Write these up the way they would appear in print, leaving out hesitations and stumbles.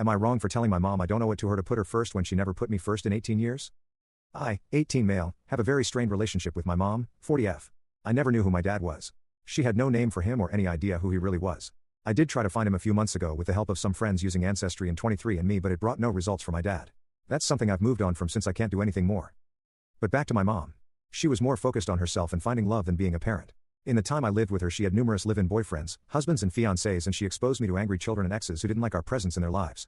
Am I wrong for telling my mom I don't owe it to her to put her first when she never put me first in 18 years? I, 18 male, have a very strained relationship with my mom, 40F. I never knew who my dad was. She had no name for him or any idea who he really was. I did try to find him a few months ago with the help of some friends using Ancestry and 23andMe, but it brought no results for my dad. That's something I've moved on from since I can't do anything more. But back to my mom. She was more focused on herself and finding love than being a parent. In the time I lived with her, she had numerous live-in boyfriends, husbands and fiancés, and she exposed me to angry children and exes who didn't like our presence in their lives.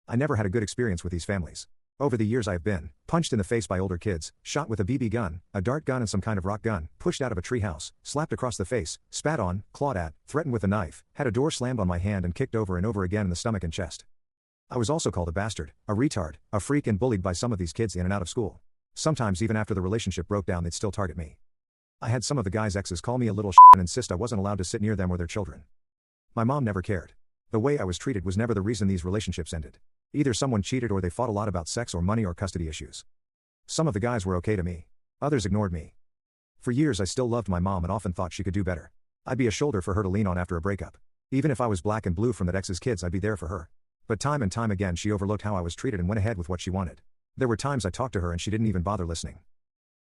I never had a good experience with these families. Over the years I have been punched in the face by older kids, shot with a BB gun, a dart gun and some kind of rock gun, pushed out of a treehouse, slapped across the face, spat on, clawed at, threatened with a knife, had a door slammed on my hand and kicked over and over again in the stomach and chest. I was also called a bastard, a retard, a freak, and bullied by some of these kids in and out of school. Sometimes even after the relationship broke down they'd still target me. I had some of the guys' exes call me a little and insist I wasn't allowed to sit near them or their children. My mom never cared. The way I was treated was never the reason these relationships ended. Either someone cheated or they fought a lot about sex or money or custody issues. Some of the guys were okay to me. Others ignored me. For years I still loved my mom and often thought she could do better. I'd be a shoulder for her to lean on after a breakup. Even if I was black and blue from that ex's kids, I'd be there for her. But time and time again she overlooked how I was treated and went ahead with what she wanted. There were times I talked to her and she didn't even bother listening.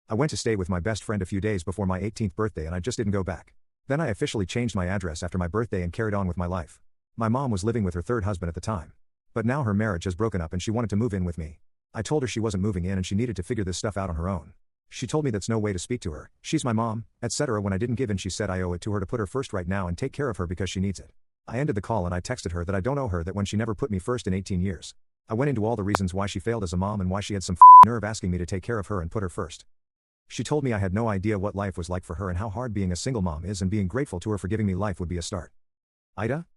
I went to stay with my best friend a few days before my 18th birthday and I just didn't go back. Then I officially changed my address after my birthday and carried on with my life. My mom was living with her third husband at the time. But now her marriage has broken up and she wanted to move in with me. I told her she wasn't moving in and she needed to figure this stuff out on her own. She told me that's no way to speak to her, she's my mom, etc. When I didn't give in, she said I owe it to her to put her first right now and take care of her because she needs it. I ended the call and I texted her that I don't owe her that when she never put me first in 18 years. I went into all the reasons why she failed as a mom and why she had some nerve asking me to take care of her and put her first. She told me I had no idea what life was like for her and how hard being a single mom is, and being grateful to her for giving me life would be a start. AITA?